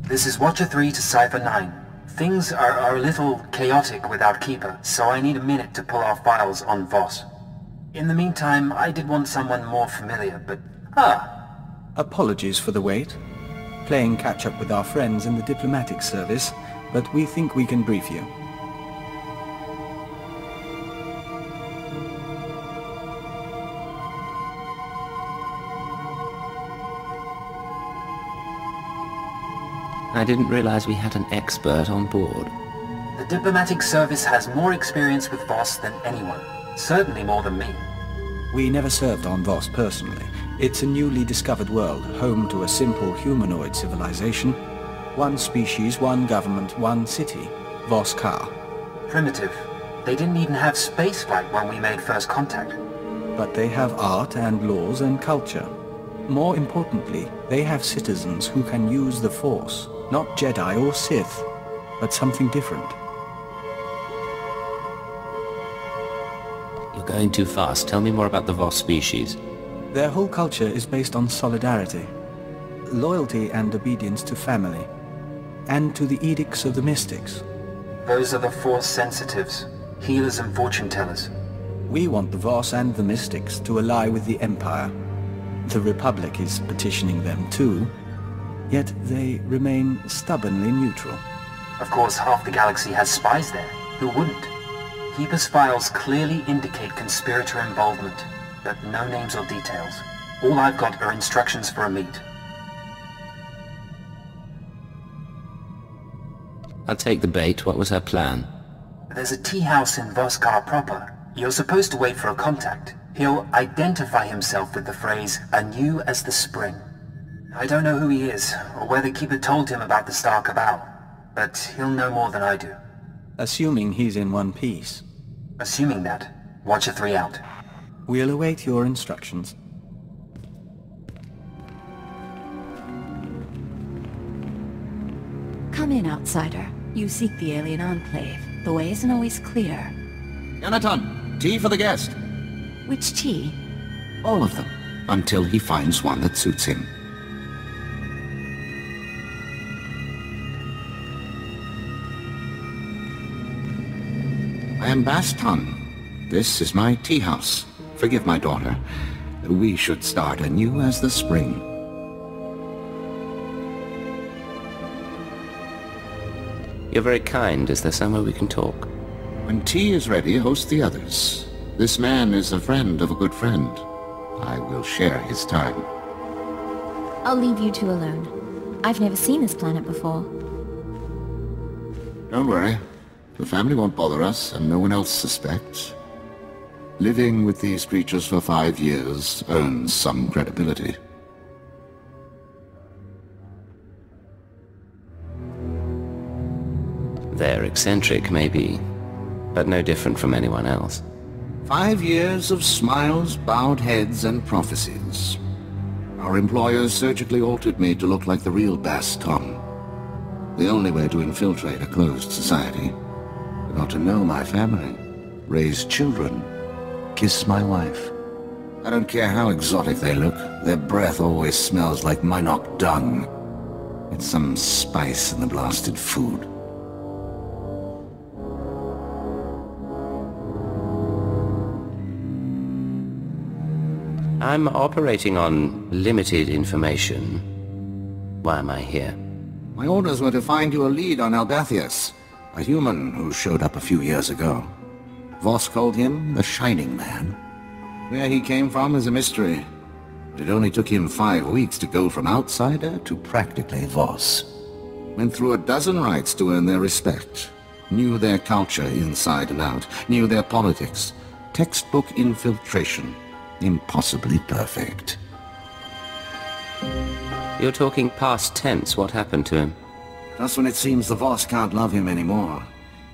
This is Watcher 3 to Cypher 9. Things are a little chaotic without Keeper, so I need a minute to pull our files on Voss. In the meantime, I did want someone more familiar, but... Apologies for the wait. Playing catch-up with our friends in the diplomatic service, but we think we can brief you. I didn't realize we had an expert on board. The diplomatic service has more experience with Voss than anyone. Certainly more than me. We never served on Voss personally. It's a newly discovered world, home to a simple humanoid civilization. One species, one government, one city. Voss-Ka. Primitive. They didn't even have spaceflight when we made first contact. But they have art and laws and culture. More importantly, they have citizens who can use the Force. Not Jedi or Sith, but something different. You're going too fast. Tell me more about the Voss species. Their whole culture is based on solidarity, loyalty and obedience to family, and to the edicts of the mystics. Those are the Force sensitives, healers and fortune tellers. We want the Voss and the mystics to ally with the Empire. The Republic is petitioning them too, yet they remain stubbornly neutral. Of course, half the galaxy has spies there. Who wouldn't? Keeper's files clearly indicate conspirator involvement, but no names or details. All I've got are instructions for a meet. I'll take the bait. What was her plan? There's a tea house in Voss-Ka proper. You're supposed to wait for a contact. He'll identify himself with the phrase, anew as the spring. I don't know who he is, or whether Keeper told him about the Star Cabal, but he'll know more than I do. Assuming he's in one piece. Assuming that, Watcher 3 out. We'll await your instructions. Come in, outsider. You seek the alien enclave. The way isn't always clear. Yanaton, tea for the guest. Which tea? All of them, until he finds one that suits him. I am Baston. This is my tea house. Forgive my daughter. We should start anew as the spring. You're very kind. Is there somewhere we can talk? When tea is ready, host the others. This man is a friend of a good friend. I will share his time. I'll leave you two alone. I've never seen this planet before. Don't worry. The family won't bother us, and no one else suspects. Living with these creatures for 5 years earns some credibility. They're eccentric, maybe, but no different from anyone else. 5 years of smiles, bowed heads, and prophecies. Our employers surgically altered me to look like the real Baston. The only way to infiltrate a closed society. I got to know my family, raise children, kiss my wife. I don't care how exotic they look, their breath always smells like Minok dung. It's some spice in the blasted food. I'm operating on limited information. Why am I here? My orders were to find you a lead on Albathius, a human who showed up a few years ago. Voss called him the Shining Man. Where he came from is a mystery. It only took him 5 weeks to go from outsider to practically Voss. Went through a dozen rites to earn their respect. Knew their culture inside and out. Knew their politics. Textbook infiltration. Impossibly perfect. You're talking past tense. What happened to him? Just when it seems the Voss can't love him anymore.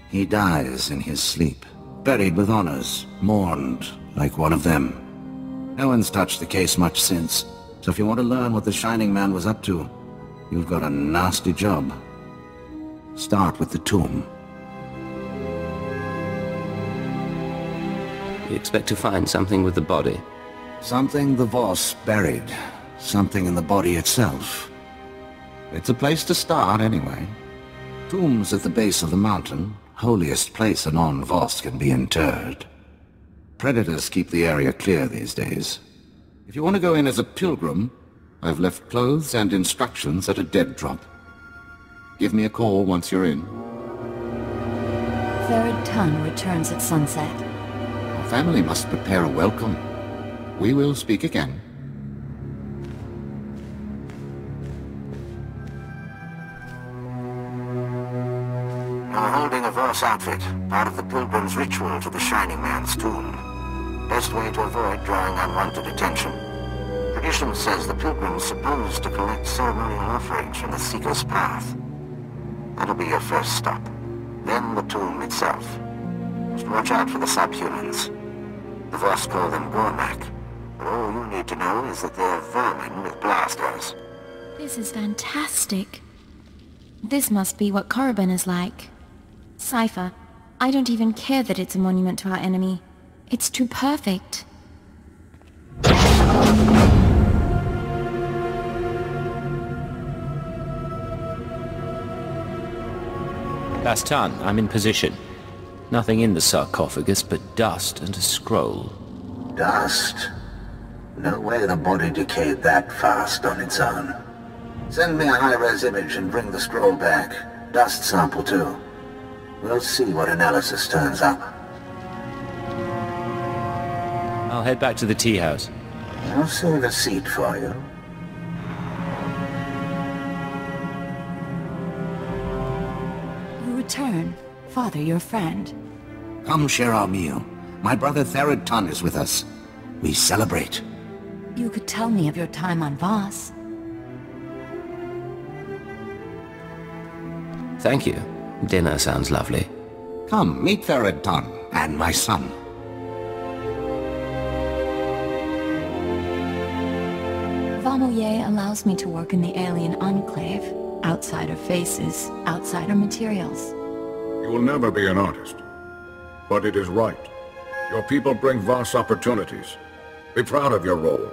He dies in his sleep. Buried with honors. Mourned like one of them. No one's touched the case much since. So if you want to learn what the Shining Man was up to, you've got a nasty job. Start with the tomb. You expect to find something with the body? Something the Voss buried. Something in the body itself. It's a place to start, anyway. Tombs at the base of the mountain, holiest place a non-Voss can be interred. Predators keep the area clear these days. If you want to go in as a pilgrim, I've left clothes and instructions at a dead drop. Give me a call once you're in. Thared Tun returns at sunset. Our family must prepare a welcome. We will speak again. You're holding a Voss outfit, part of the pilgrim's ritual to the Shining Man's tomb. Best way to avoid drawing unwanted attention. Tradition says the pilgrim's supposed to collect ceremonial offerings from the Seeker's Path. That'll be your first stop. Then the tomb itself. Just watch out for the subhumans. The Voss call them Gormak, but all you need to know is that they're vermin with blasters. This is fantastic. This must be what Korriban is like. Cypher, I don't even care that it's a monument to our enemy. It's too perfect. Bastan, I'm in position. Nothing in the sarcophagus but dust and a scroll. Dust? No way the body decayed that fast on its own. Send me a high-res image and bring the scroll back. Dust sample too. We'll see what analysis turns up. I'll head back to the tea house. I'll save a seat for you. You return. Father, your friend. Come share our meal. My brother Thared Tun is with us. We celebrate. You could tell me of your time on Voss. Thank you. Dinner sounds lovely. Come, meet Thared Tun and my son. Vamoye allows me to work in the alien enclave. Outsider faces, outsider materials. You will never be an artist. But it is right. Your people bring Voss opportunities. Be proud of your role.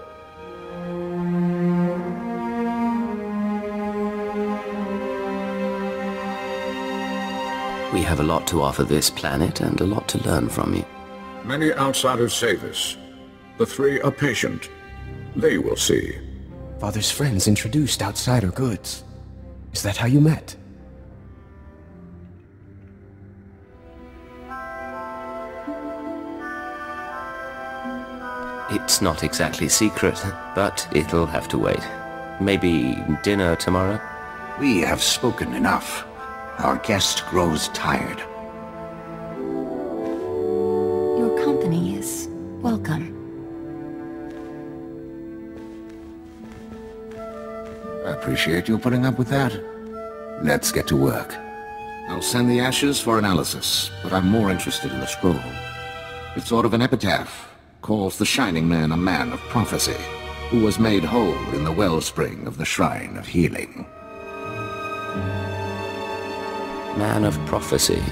We have a lot to offer this planet and a lot to learn from you. Many outsiders say this. The three are patient. They will see. Father's friends introduced outsider goods. Is that how you met? It's not exactly secret, but it'll have to wait. Maybe dinner tomorrow? We have spoken enough. Our guest grows tired. Your company is welcome. I appreciate you putting up with that. Let's get to work. I'll send the ashes for analysis, but I'm more interested in the scroll. It's sort of an epitaph. Calls the Shining Man a man of prophecy, who was made whole in the wellspring of the Shrine of Healing. Man of prophecy.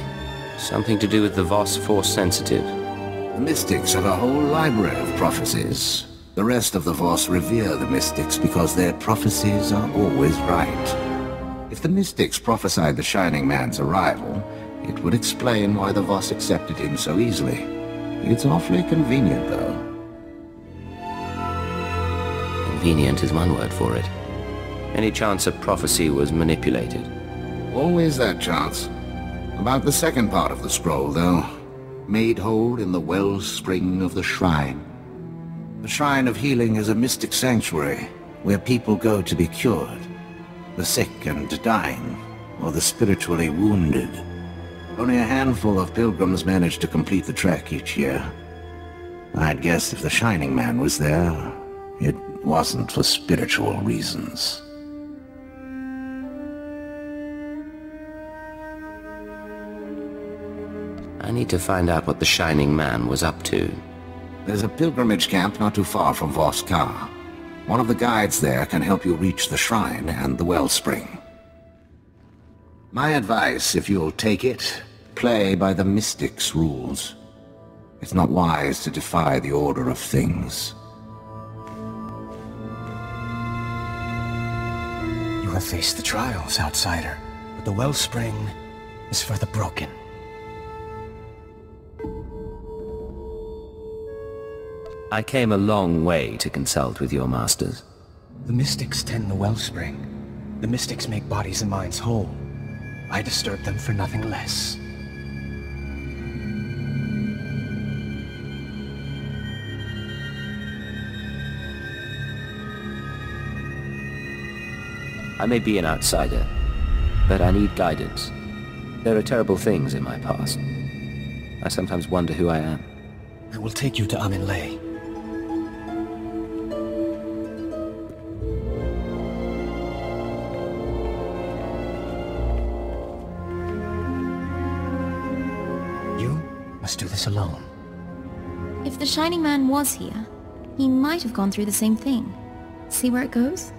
Something to do with the Voss Force Sensitive. The Mystics have a whole library of prophecies. The rest of the Voss revere the Mystics because their prophecies are always right. If the Mystics prophesied the Shining Man's arrival, it would explain why the Voss accepted him so easily. It's awfully convenient, though. Convenient is one word for it. Any chance a prophecy was manipulated? Always that chance. About the second part of the scroll, though. Made whole in the wellspring of the Shrine. The Shrine of Healing is a mystic sanctuary, where people go to be cured. The sick and dying, or the spiritually wounded. Only a handful of pilgrims manage to complete the trek each year. I'd guess if the Shining Man was there, it wasn't for spiritual reasons. I need to find out what the Shining Man was up to. There's a pilgrimage camp not too far from Voss-Ka. One of the guides there can help you reach the shrine and the wellspring. My advice, if you'll take it, play by the Mystic's rules. It's not wise to defy the order of things. You You have faced the trials, outsider, but the wellspring is for the broken. I came a long way to consult with your masters. The mystics tend the wellspring. The mystics make bodies and minds whole. I disturb them for nothing less. I may be an outsider, but I need guidance. There are terrible things in my past. I sometimes wonder who I am. I will take you to Amin-Le. You must do this alone. If the Shining Man was here, he might have gone through the same thing. See where it goes?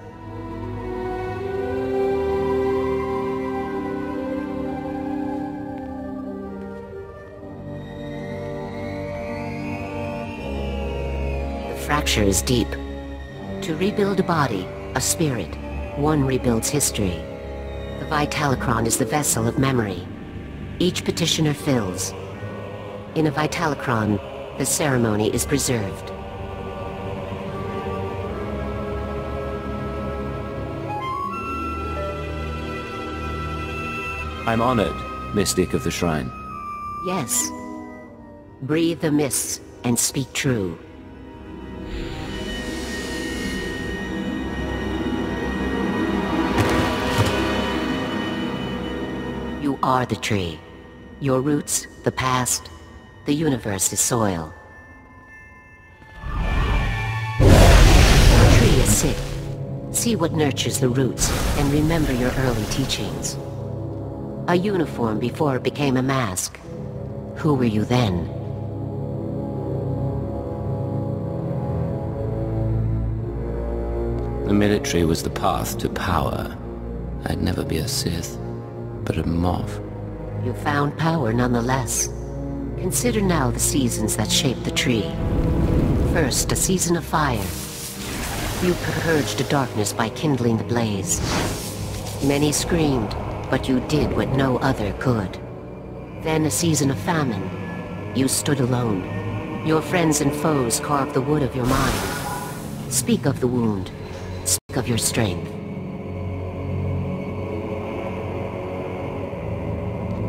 The fracture is deep. To rebuild a body, a spirit, one rebuilds history. The Vitalocron is the vessel of memory. Each petitioner fills. In a Vitalocron, the ceremony is preserved. I'm honored, Mystic of the Shrine. Yes. Breathe the mists and speak true. You are the tree. Your roots, the past, the universe is soil. The tree is sick. See what nurtures the roots and remember your early teachings. A uniform before it became a mask. Who were you then? The military was the path to power. I'd never be a Sith, but a Moff. You found power nonetheless. Consider now the seasons that shaped the tree. First, a season of fire. You purged the darkness by kindling the blaze. Many screamed, but you did what no other could. Then a season of famine. You stood alone. Your friends and foes carved the wood of your mind. Speak of the wound. Speak of your strength.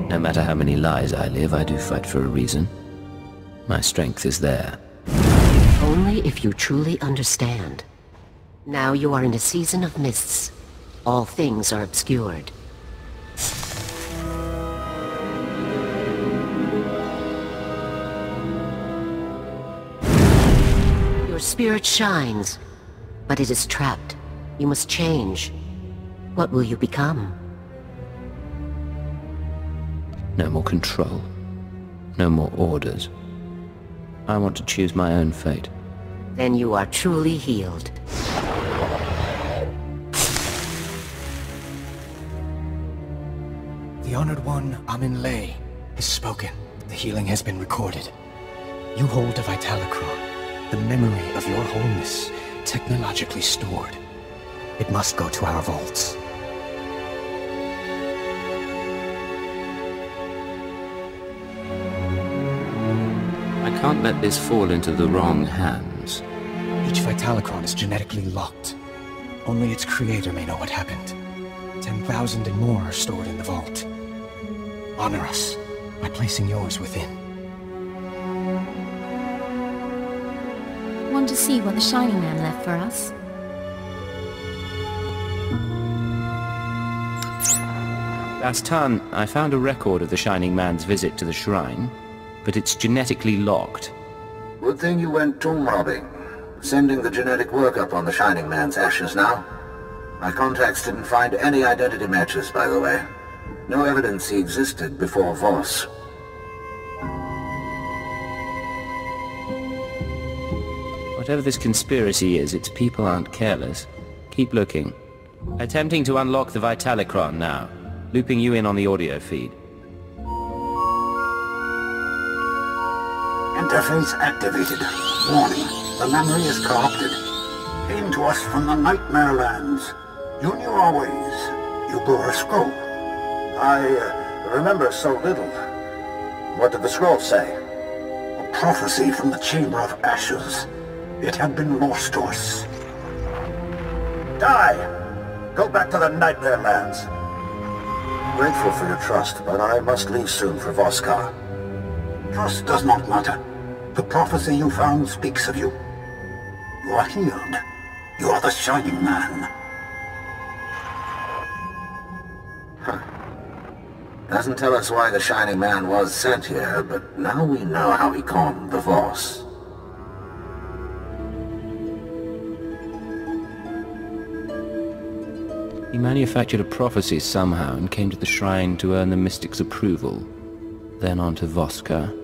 No matter how many lies I live, I do fight for a reason. My strength is there. Only if you truly understand. Now you are in a season of mists. All things are obscured. Your spirit shines, but it is trapped. You must change. What will you become? No more control. No more orders. I want to choose my own fate. Then you are truly healed. The Honored One, Amin-Le, has spoken. The healing has been recorded. You hold a Vitalocron, the memory of your wholeness, technologically stored. It must go to our vaults. I can't let this fall into the wrong hands. Each Vitalocron is genetically locked. Only its creator may know what happened. 10,000 and more are stored in the vault. Honor us by placing yours within. Want to see what the Shining Man left for us? Bastan, I found a record of the Shining Man's visit to the shrine, but it's genetically locked. Good thing you went tomb robbing. Sending the genetic workup on the Shining Man's ashes now. My contacts didn't find any identity matches, by the way. No evidence he existed before Voss. Whatever this conspiracy is, its people aren't careless. Keep looking. Attempting to unlock the Vitalocron now. Looping you in on the audio feed. Interface activated. Warning, the memory is corrupted. Came to us from the Nightmare Lands. You knew our ways. You bore a scroll. I remember so little. What did the scroll say? A prophecy from the Chamber of Ashes. It had been lost to us. Die! Go back to the Nightmare Lands. Grateful for your trust, but I must leave soon for Voskar. Trust does not matter. The prophecy you found speaks of you. You are healed. You are the Shining Man. Doesn't tell us why the Shining Man was sent here, but now we know how he calmed the Voss. He manufactured a prophecy somehow and came to the shrine to earn the mystic's approval. Then on to Voskar.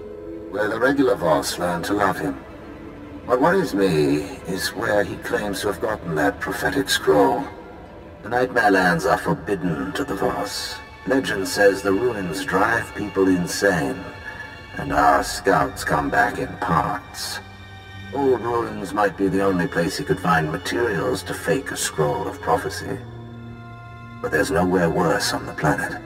Where the regular Voss learned to love him. What worries me is where he claims to have gotten that prophetic scroll. The Nightmare Lands are forbidden to the Voss. Legend says the ruins drive people insane, and our scouts come back in parts. Old ruins might be the only place he could find materials to fake a scroll of prophecy. But there's nowhere worse on the planet.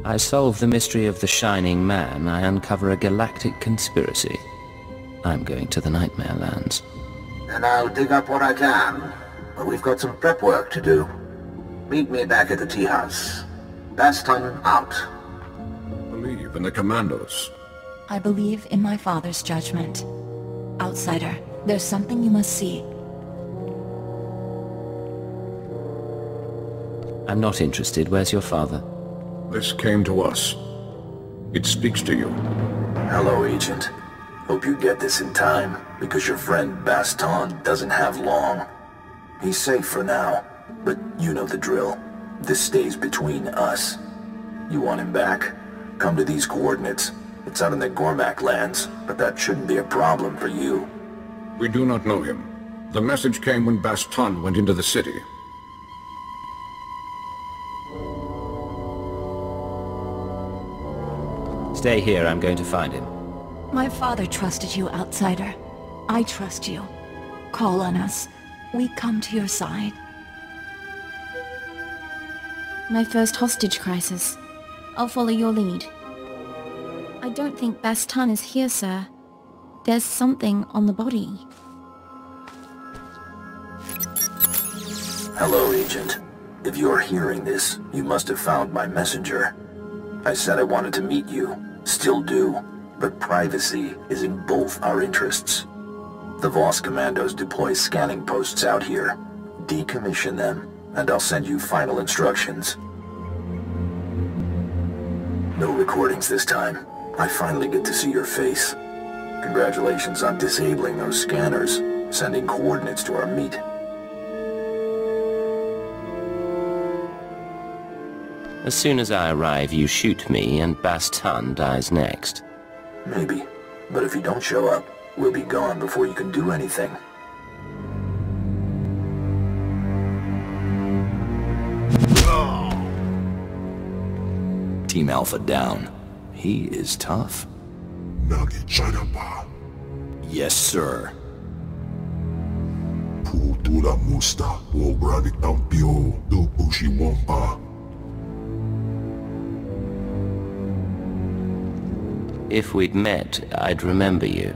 I solve the mystery of the Shining Man, I uncover a galactic conspiracy. I'm going to the Nightmare Lands. And I'll dig up what I can, but we've got some prep work to do. Meet me back at the tea house. Baston out. Believe in the Commandos. I believe in my father's judgment. Outsider, there's something you must see. I'm not interested. Where's your father? This came to us. It speaks to you. Hello, Agent. Hope you get this in time, because your friend Baston doesn't have long. He's safe for now, but you know the drill. This stays between us. You want him back? Come to these coordinates. It's out in the Gormak lands, but that shouldn't be a problem for you. We do not know him. The message came when Baston went into the city. Stay here, I'm going to find him. My father trusted you, Outsider. I trust you. Call on us. We come to your side. My first hostage crisis. I'll follow your lead. I don't think Baston is here, sir. There's something on the body. Hello, Agent. If you're hearing this, you must have found my messenger. I said I wanted to meet you. Still do. But privacy is in both our interests. The Voss Commandos deploy scanning posts out here. Decommission them, and I'll send you final instructions. No recordings this time. I finally get to see your face. Congratulations on disabling those scanners, sending coordinates to our meet. As soon as I arrive, you shoot me, and Baston dies next. Maybe. But if you don't show up, we'll be gone before you can do anything. Team Alpha down. He is tough. Yes, sir. If we'd met, I'd remember you.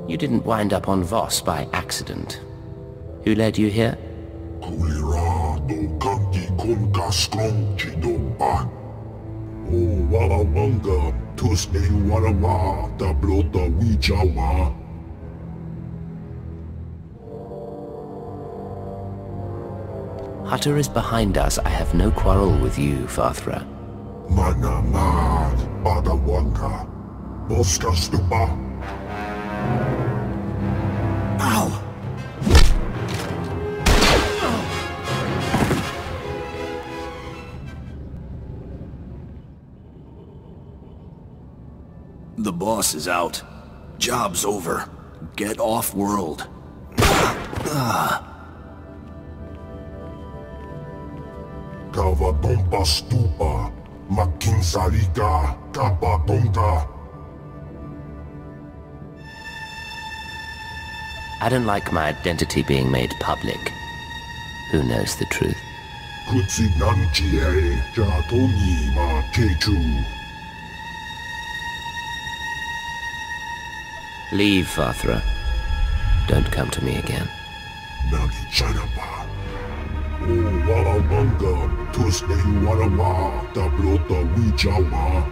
You didn't wind up on Voss by accident. Who led you here? Hutter is behind us. I have no quarrel with you, Fathra. Voss is out. Job's over. Get off-world. Kavatompa stupa, makinsarika, kapatonka. I don't like my identity being made public. Who knows the truth? Kutsinanchie, jatoni ma kechu. Leave, Vathra. Don't come to me again. Nagi chanapa. O wala manga, tusne yu wala ma, tablota wijawa.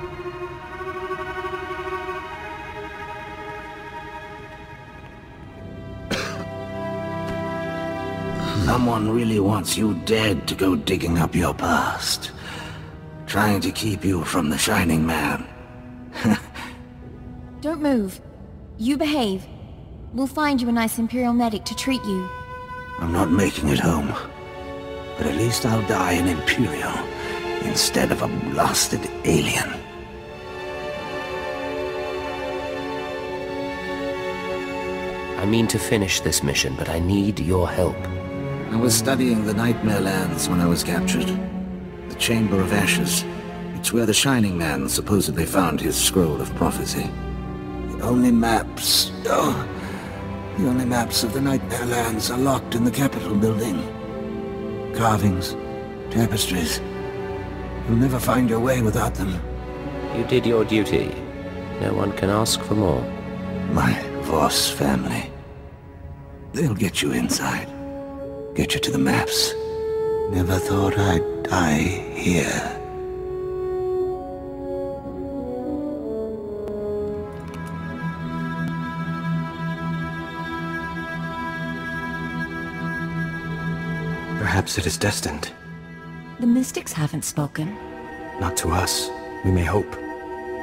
Someone really wants you dead to go digging up your past. Trying to keep you from the Shining Man. Don't move. You behave. We'll find you a nice Imperial medic to treat you. I'm not making it home. But at least I'll die an Imperial instead of a blasted alien. I mean to finish this mission, but I need your help. I was studying the Nightmare Lands when I was captured. The Chamber of Ashes. It's where the Shining Man supposedly found his scroll of prophecy. The only maps of the Nightmare Lands are locked in the Capitol building. Carvings, tapestries. You'll never find your way without them. You did your duty. No one can ask for more. My Voss family. They'll get you inside. Get you to the maps. Never thought I'd die here. Perhaps it is destined. The mystics haven't spoken. Not to us. We may hope.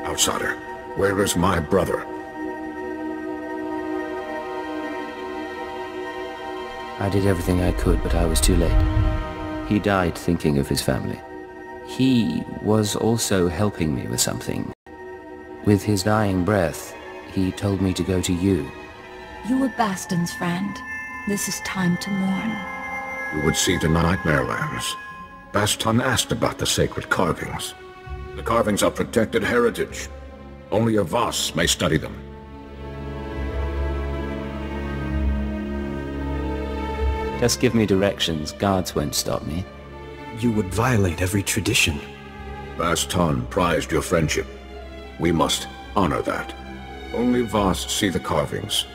Outsider, where is my brother? I did everything I could, but I was too late. He died thinking of his family. He was also helping me with something. With his dying breath, he told me to go to you. You were Baston's friend. This is time to mourn. You would see the Nightmare Lands. Baston asked about the sacred carvings. The carvings are protected heritage. Only a Voss may study them. Just give me directions. Guards won't stop me. You would violate every tradition. Baston prized your friendship. We must honor that. Only Voss see the carvings.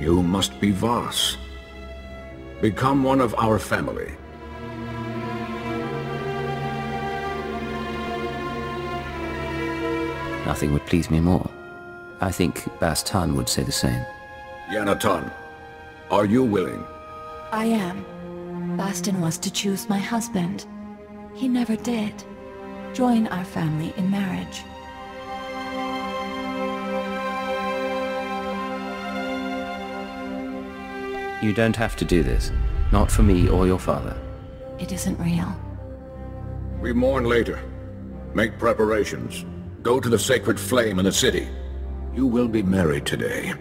You must be Voss. Become one of our family. Nothing would please me more. I think Baston would say the same. Yanaton, are you willing? I am. Baston was to choose my husband. He never did. Join our family in marriage. You don't have to do this. Not for me or your father. It isn't real. We mourn later. Make preparations. Go to the sacred flame in the city. You will be married today.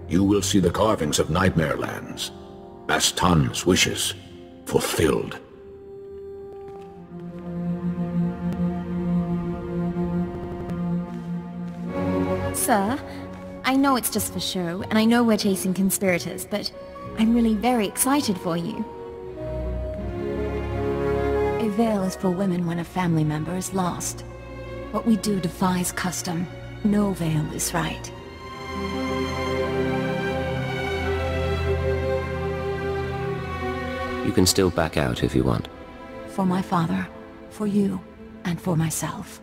You will see the carvings of Nightmare Lands. Baston's wishes fulfilled. Sir, I know it's just for show, and I know we're chasing conspirators, but I'm really very excited for you. A veil is for women when a family member is lost. What we do defies custom. No veil is right. You can still back out if you want. For my father, for you, and for myself.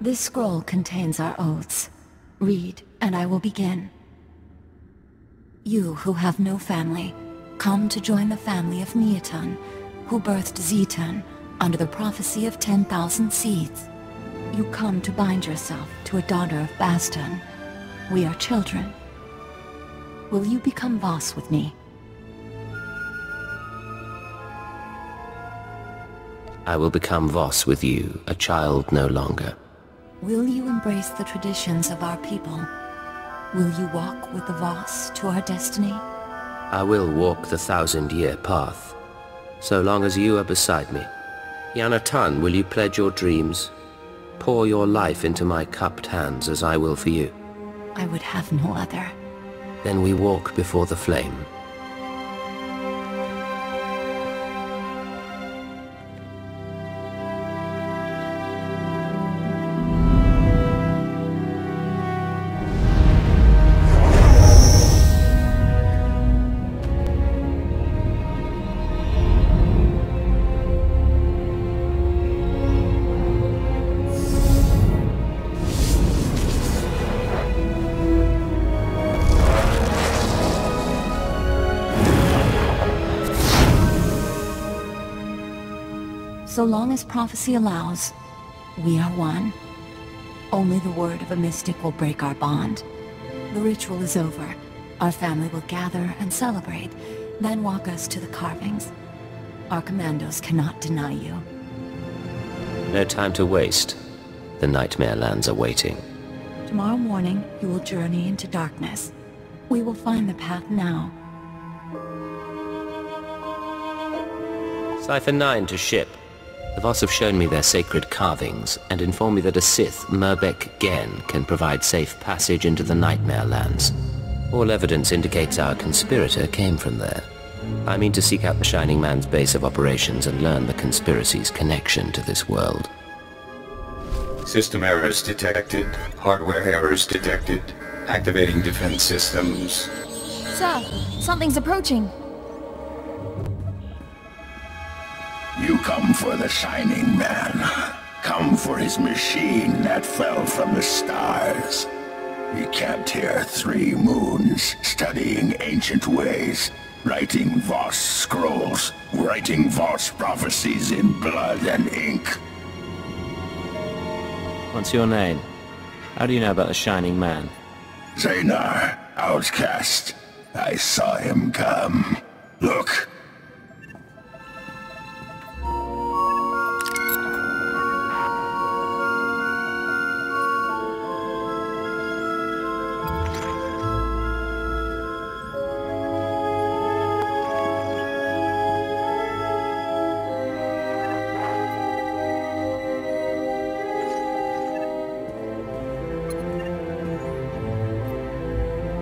This scroll contains our oaths. Read, and I will begin. You who have no family, come to join the family of Neotun, who birthed Zetun under the prophecy of 10,000 seeds. You come to bind yourself to a daughter of Baston. We are children. Will you become Voss with me? I will become Voss with you, a child no longer. Will you embrace the traditions of our people? Will you walk with the Voss to our destiny? I will walk the 1,000-year path, so long as you are beside me. Yanatan, will you pledge your dreams? Pour your life into my cupped hands as I will for you. I would have no other. Then we walk before the flame. So long as prophecy allows, we are one. Only the word of a mystic will break our bond. The ritual is over. Our family will gather and celebrate, then walk us to the carvings. Our commandos cannot deny you. No time to waste. The Nightmare Lands are waiting. Tomorrow morning, you will journey into darkness. We will find the path now. Cypher 9 to ship. The Voss have shown me their sacred carvings, and informed me that a Sith, Merbek Gen, can provide safe passage into the Nightmare Lands. All evidence indicates our conspirator came from there. I mean to seek out the Shining Man's base of operations and learn the conspiracy's connection to this world. System errors detected. Hardware errors detected. Activating defense systems. Sir, something's approaching. You come for the Shining Man. Come for his machine that fell from the stars. He camped here 3 moons, studying ancient ways, writing Voss scrolls, writing Voss prophecies in blood and ink. What's your name? How do you know about the Shining Man? Zanar, outcast. I saw him come. Look.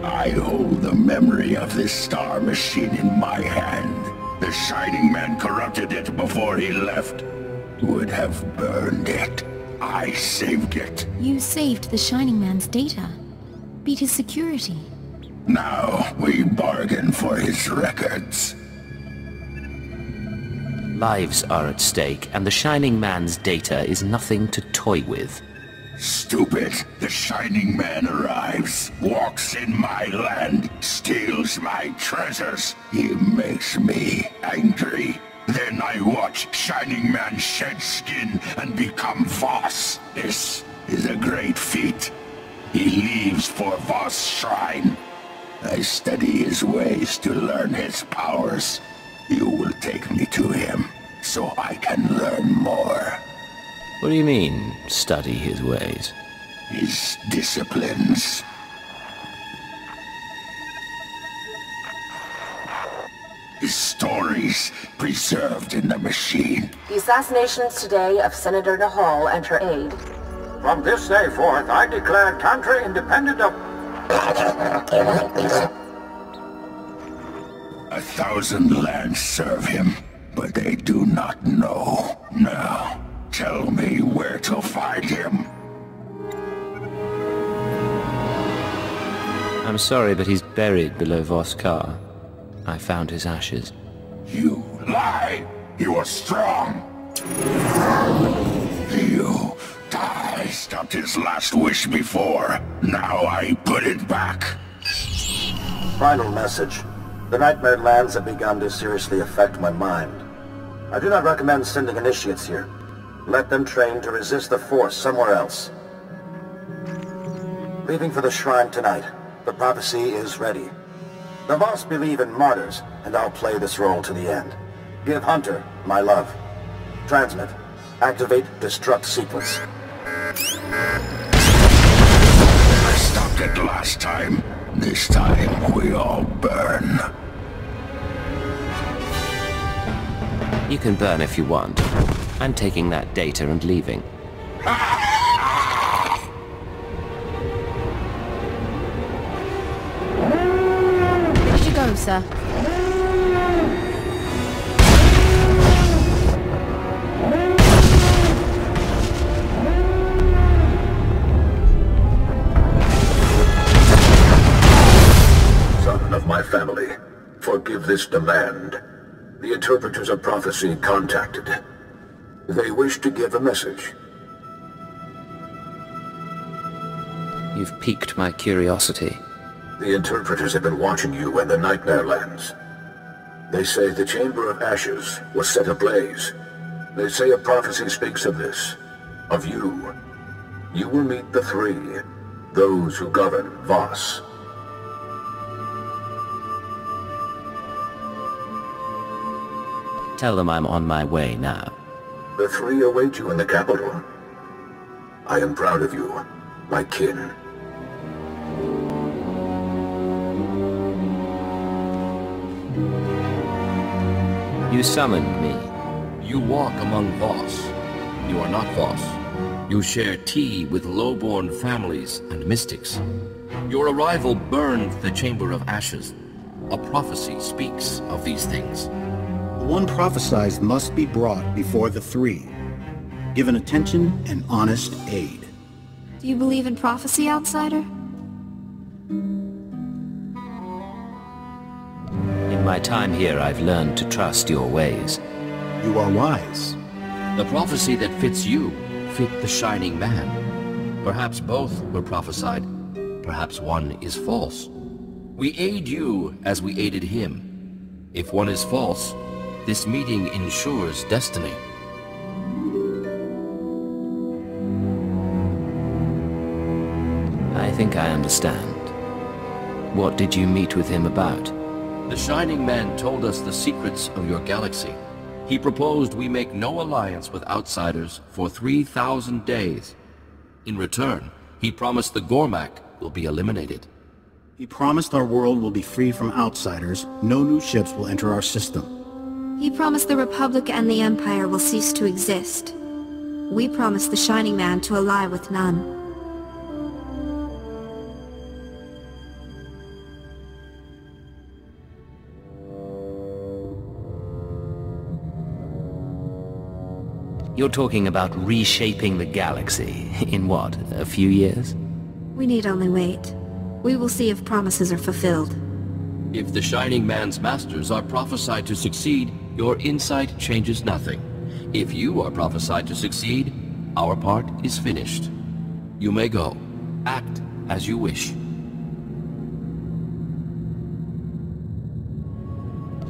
I hold the memory of this star machine in my hand. The Shining Man corrupted it before he left. Would have burned it. I saved it. You saved the Shining Man's data. Beat his security. Now we bargain for his records. Lives are at stake, and the Shining Man's data is nothing to toy with. Stupid. The Shining Man arrives, walks in my land, steals my treasures. He makes me angry. Then I watch Shining Man shed skin and become Voss. This is a great feat. He leaves for Voss Shrine. I study his ways to learn his powers. You will take me to him, so I can learn more. What do you mean, study his ways? His disciplines. His stories preserved in the machine. The assassinations today of Senator Nahal and her aide. From this day forth, I declare country independent of... 1,000 lands serve him, but they do not know. Now, tell me where to find him. I'm sorry, but he's buried below Voskar. I found his ashes. You lie! You are strong! You die! I stopped his last wish before. Now I put it back. Final message. The Nightmare Lands have begun to seriously affect my mind. I do not recommend sending initiates here. Let them train to resist the Force somewhere else. Leaving for the shrine tonight. The prophecy is ready. The Voss believe in martyrs, and I'll play this role to the end. Give Hunter my love. Transmit. Activate destruct sequence. I stopped it last time. This time we all burn. You can burn if you want. I'm taking that data and leaving. Where did you go, sir? Son of my family, forgive this demand. The interpreters of prophecy contacted. They wish to give a message. You've piqued my curiosity. The interpreters have been watching you and the Nightmare Lands. They say the Chamber of Ashes was set ablaze. They say a prophecy speaks of this, of you. You will meet the three, those who govern Voss. Tell them I'm on my way now. The three await you in the capital. I am proud of you, my kin. You summoned me. You walk among Voss. You are not Voss. You share tea with low-born families and mystics. Your arrival burned the Chamber of Ashes. A prophecy speaks of these things. The one prophesied must be brought before the three, given attention and honest aid. Do you believe in prophecy, outsider? In my time here, I've learned to trust your ways. You are wise. The prophecy that fits you fit the Shining Man. Perhaps both were prophesied. Perhaps one is false. We aid you as we aided him. If one is false, this meeting ensures destiny. I think I understand. What did you meet with him about? The Shining Man told us the secrets of your galaxy. He proposed we make no alliance with outsiders for 3,000 days. In return, he promised the Gormak will be eliminated. He promised our world will be free from outsiders. No new ships will enter our system. He promised the Republic and the Empire will cease to exist. We promised the Shining Man to ally with none. You're talking about reshaping the galaxy. In what, a few years? We need only wait. We will see if promises are fulfilled. If the Shining Man's masters are prophesied to succeed, your insight changes nothing. If you are prophesied to succeed, our part is finished. You may go. Act as you wish.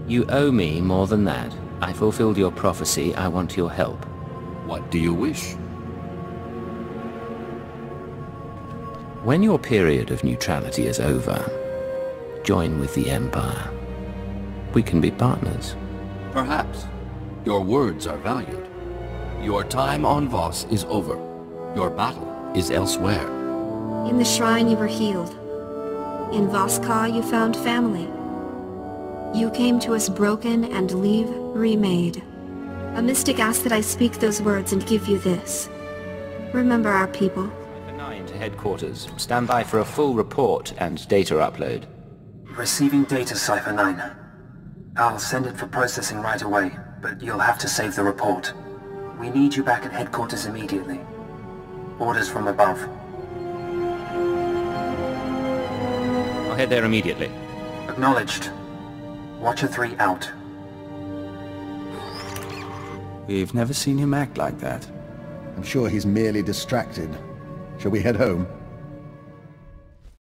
You owe me more than that. I fulfilled your prophecy. I want your help. What do you wish? When your period of neutrality is over, join with the Empire. We can be partners. Perhaps. Your words are valued. Your time on Voss is over. Your battle is elsewhere. In the shrine you were healed. In Voss-Ka you found family. You came to us broken and leave remade. A mystic asked that I speak those words and give you this. Remember our people. Cipher 9 to headquarters. Stand by for a full report and data upload. Receiving data, Cipher 9. I'll send it for processing right away, but you'll have to save the report. We need you back at headquarters immediately. Orders from above. I'll head there immediately. Acknowledged. Watcher 3 out. We've never seen him act like that. I'm sure he's merely distracted. Shall we head home?